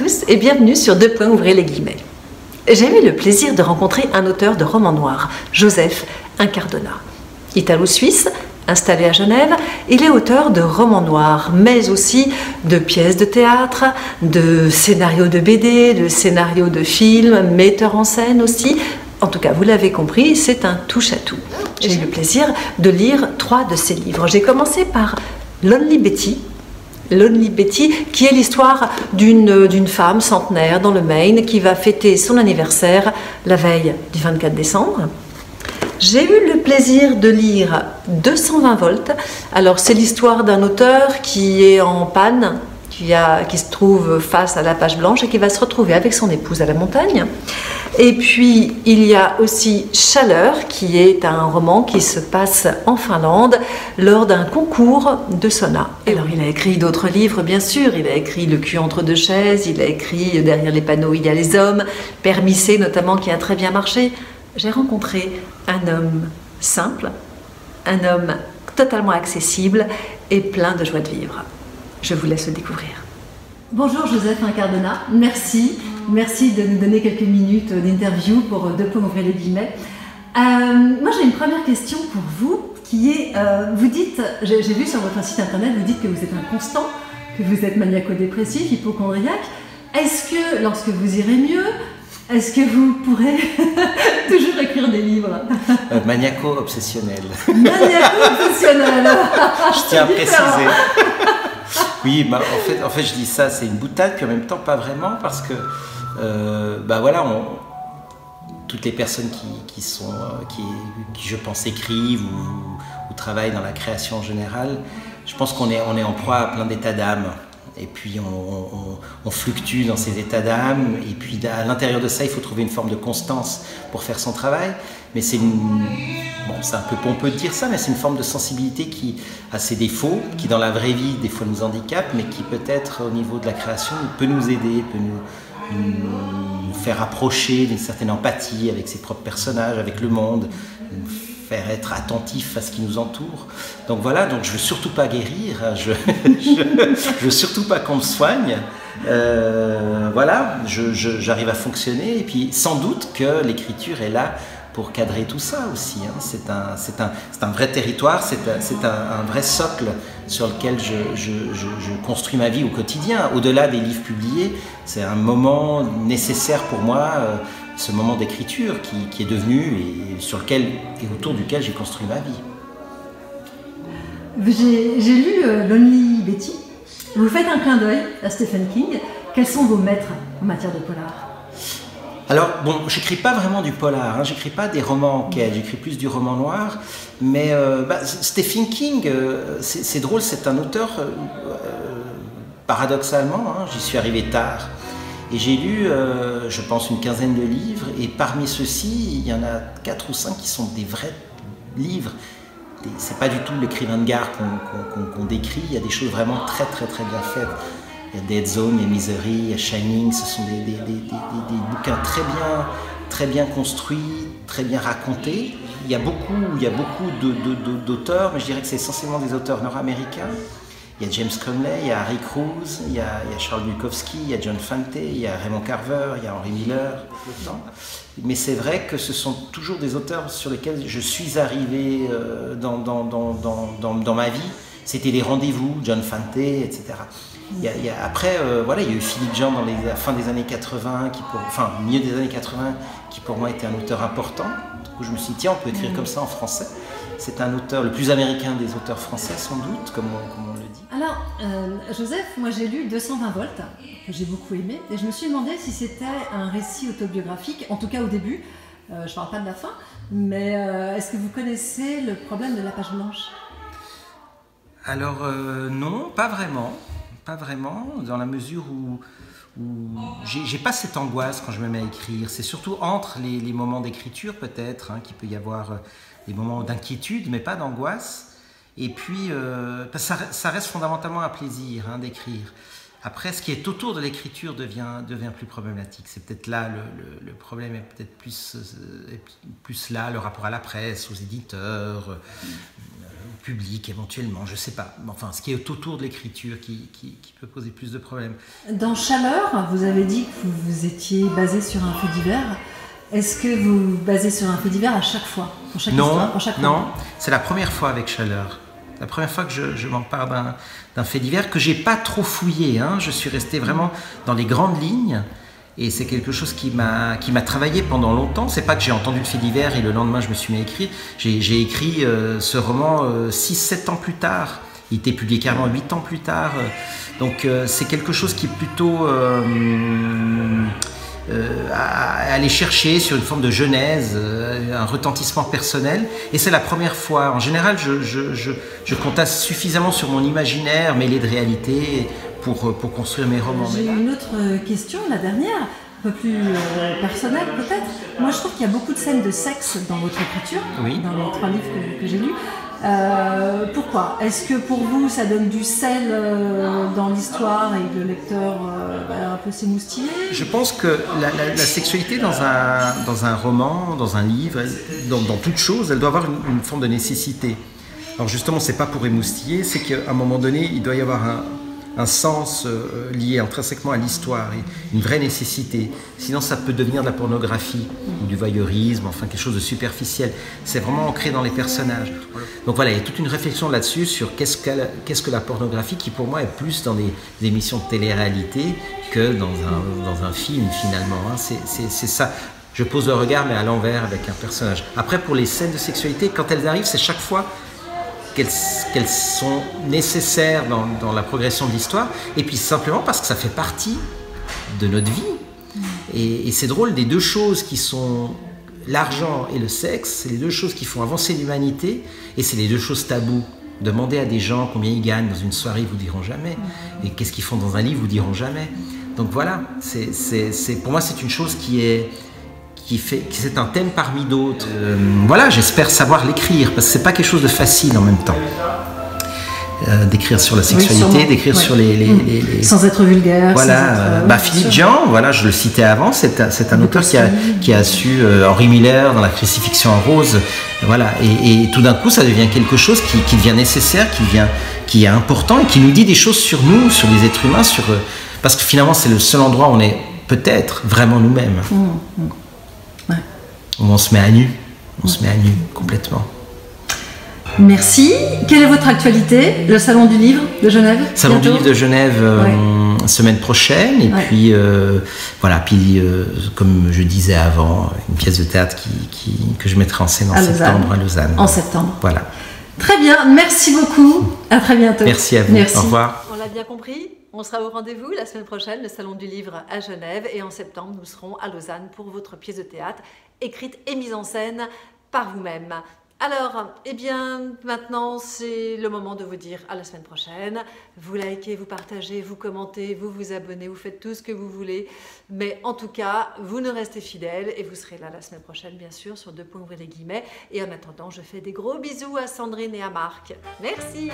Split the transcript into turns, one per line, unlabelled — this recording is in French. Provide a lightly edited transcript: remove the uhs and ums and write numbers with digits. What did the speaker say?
tous et bienvenue sur Deux Points, ouvrez les guillemets. J'ai eu le plaisir de rencontrer un auteur de romans noirs, Joseph Incardona. Italo-suisse, installé à Genève, il est auteur de romans noirs, mais aussi de pièces de théâtre, de scénarios de BD, de scénarios de films, metteur en scène aussi. En tout cas, vous l'avez compris, c'est un touche-à-tout. J'ai eu le plaisir de lire 3 de ses livres. J'ai commencé par Lonely Betty, qui est l'histoire d'une femme centenaire dans le Maine qui va fêter son anniversaire la veille du 24 décembre. J'ai eu le plaisir de lire 220 volts. Alors c'est l'histoire d'un auteur qui est en panne, qui se trouve face à la page blanche et qui va se retrouver avec son épouse à la montagne. Et puis il y a aussi Chaleur, qui est un roman qui se passe en Finlande lors d'un concours de sauna. Et alors il a écrit d'autres livres bien sûr, il a écrit Le cul entre deux chaises, il a écrit Derrière les panneaux il y a les hommes, Permissé notamment qui a très bien marché. J'ai rencontré un homme simple, un homme totalement accessible et plein de joie de vivre. Je vous laisse le découvrir. Bonjour Joseph Incardona, merci de nous donner quelques minutes d'interview pour Deux Points, ouvrez les guillemets. Moi j'ai une première question pour vous qui est, vous dites, j'ai vu sur votre site internet, vous dites que vous êtes un constant, que vous êtes maniaco-dépressif, hypocondriaque. Est-ce que lorsque vous irez mieux, est-ce que vous pourrez toujours écrire des livres?
Maniaco-obsessionnel.
Maniaco-obsessionnel.
Je tiens à préciser. Oui, bah, en fait, je dis ça, c'est une boutade, puis en même temps, pas vraiment, parce que, voilà, toutes les personnes qui je pense, écrivent ou travaillent dans la création en général, je pense qu'on est en proie à plein d'états d'âme. Et puis on fluctue dans ces états d'âme, et puis à l'intérieur de ça, il faut trouver une forme de constance pour faire son travail. Mais c'est un peu pompeux de dire ça, mais c'est une forme de sensibilité qui a ses défauts, qui dans la vraie vie des fois nous handicape, mais qui peut-être au niveau de la création peut nous aider, peut nous faire approcher d'une certaine empathie avec ses propres personnages, avec le monde, nous faire être attentif à ce qui nous entoure. Donc voilà, donc je veux surtout pas guérir, je veux surtout pas qu'on me soigne. Voilà, j'arrive à fonctionner, et puis sans doute que l'écriture est là pour cadrer tout ça aussi. Hein. C'est un vrai territoire, c'est un vrai socle sur lequel je construis ma vie au quotidien. Au-delà des livres publiés, c'est un moment nécessaire pour moi, ce moment d'écriture qui est devenu et autour duquel j'ai construit ma vie.
J'ai lu Lonely Betty. Vous faites un clin d'œil à Stephen King. Quels sont vos maîtres en matière de polar?
Alors, bon, j'écris pas vraiment du polar, hein, j'écris pas des romans enquête, j'écris plus du roman noir, mais Stephen King, c'est drôle, c'est un auteur, paradoxalement, hein, j'y suis arrivé tard, et j'ai lu, je pense, une quinzaine de livres, et parmi ceux-ci, il y en a 4 ou 5 qui sont des vrais livres. C'est pas du tout l'écrivain de gare qu'on décrit, il y a des choses vraiment très très très bien faites. Il y a Dead Zone, il y a Misery, il y a Shining, ce sont des bouquins très bien construits, très bien racontés. Il y a beaucoup d'auteurs, mais je dirais que c'est essentiellement des auteurs nord-américains. Il y a James Cromley, il y a Harry Cruz, il y a Charles Bukowski, il y a John Fante, il y a Raymond Carver, il y a Henry Miller. Mais c'est vrai que ce sont toujours des auteurs sur lesquels je suis arrivé dans ma vie. C'était des rendez-vous, John Fante, etc. Après, il y a eu Philippe Jean dans la fin des années 80, milieu des années 80, qui pour moi était un auteur important. Du coup, je me suis dit, tiens, on peut écrire comme ça en français. C'est un auteur, le plus américain des auteurs français, sans doute, comme on le dit.
Alors, Joseph, moi j'ai lu 220 volts, que j'ai beaucoup aimé, et je me suis demandé si c'était un récit autobiographique, en tout cas au début, je ne parle pas de la fin, mais est-ce que vous connaissez le problème de la page blanche?
Alors, non, pas vraiment, dans la mesure où j'ai pas cette angoisse quand je me mets à écrire. C'est surtout entre les moments d'écriture peut-être, hein, qu'il peut y avoir des moments d'inquiétude, mais pas d'angoisse. Et puis, ça reste fondamentalement un plaisir, hein, d'écrire. Après, ce qui est autour de l'écriture devient plus problématique. C'est peut-être là, le problème est peut-être plus là, le rapport à la presse, aux éditeurs, public éventuellement, je sais pas. Enfin, ce qui est autour de l'écriture qui peut poser plus de problèmes.
Dans Chaleur, vous avez dit que vous étiez basé sur un fait divers. Est-ce que vous basez sur un fait divers à chaque fois, pour chaque histoire, pour chaque
non, c'est la première fois avec Chaleur. La première fois que je m'empare d'un fait divers que j'ai pas trop fouillé. Hein. Je suis resté vraiment dans les grandes lignes. Et c'est quelque chose qui m'a travaillé pendant longtemps. C'est pas que j'ai entendu le fait divers et le lendemain je me suis mis à écrire. J'ai écrit ce roman 6-7 ans plus tard. Il était publié carrément 8 ans plus tard. Donc c'est quelque chose qui est plutôt à aller chercher sur une forme de genèse, un retentissement personnel. Et c'est la première fois. En général, je compte suffisamment sur mon imaginaire mêlé de réalité pour construire mes romans.
J'ai une autre question, la dernière, un peu plus personnelle peut-être. Moi, je trouve qu'il y a beaucoup de scènes de sexe dans votre écriture,
oui.
Dans les 3 livres que j'ai lus. Pourquoi? Est-ce que pour vous, ça donne du sel dans l'histoire et le lecteur un peu s'émoustiller?
Je pense que la sexualité dans un roman, dans un livre, dans toute chose, elle doit avoir une forme de nécessité. Alors justement, c'est pas pour émoustiller, c'est qu'à un moment donné, il doit y avoir un sens lié intrinsèquement à l'histoire, une vraie nécessité. Sinon, ça peut devenir de la pornographie ou du voyeurisme, enfin quelque chose de superficiel. C'est vraiment ancré dans les personnages. Donc voilà, il y a toute une réflexion là-dessus sur qu'est-ce que la pornographie, qui pour moi est plus dans des émissions de télé-réalité que dans un film finalement. Hein. C'est ça. Je pose le regard mais à l'envers avec un personnage. Après, pour les scènes de sexualité, quand elles arrivent, c'est chaque fois qu'elles sont nécessaires dans la progression de l'histoire, et puis simplement parce que ça fait partie de notre vie. Et c'est drôle, des deux choses qui sont l'argent et le sexe, c'est les deux choses qui font avancer l'humanité, et c'est les deux choses tabous. Demandez à des gens combien ils gagnent dans une soirée, ils vous diront jamais, et qu'est-ce qu'ils font dans un livre, ils vous diront jamais. Donc voilà, pour moi c'est une chose c'est un thème parmi d'autres. Voilà, j'espère savoir l'écrire, parce que c'est pas quelque chose de facile en même temps. D'écrire sur la sexualité, d'écrire sur les...
Sans être vulgaire.
Voilà, Philippe Jean, voilà, je le citais avant, c'est un auteur qui a su, Henri Miller dans la crucifixion en rose, voilà, et tout d'un coup ça devient quelque chose qui devient nécessaire, qui est important et qui nous dit des choses sur nous, sur les êtres humains, parce que finalement c'est le seul endroit où on est peut-être vraiment nous-mêmes.
Ouais.
Où on se met à nu, complètement.
Merci. Quelle est votre actualité? Le Salon du Livre de Genève?
Salon du Livre de Genève, semaine prochaine. Et puis, voilà, comme je disais avant, une pièce de théâtre que je mettrai en scène en septembre à Lausanne.
En septembre.
Voilà.
Très bien, merci beaucoup. À très bientôt.
Merci à vous.
Merci.
Au revoir.
On l'a bien compris, on sera au rendez-vous la semaine prochaine, le Salon du Livre à Genève. Et en septembre, nous serons à Lausanne pour votre pièce de théâtre, écrite et mise en scène par vous-même. Alors, eh bien, maintenant, c'est le moment de vous dire à la semaine prochaine. Vous likez, vous partagez, vous commentez, vous vous abonnez, vous faites tout ce que vous voulez. Mais en tout cas, vous nous restez fidèles et vous serez là la semaine prochaine, bien sûr, sur 2 points ouvrez les guillemets. Et en attendant, je fais des gros bisous à Sandrine et à Marc. Merci!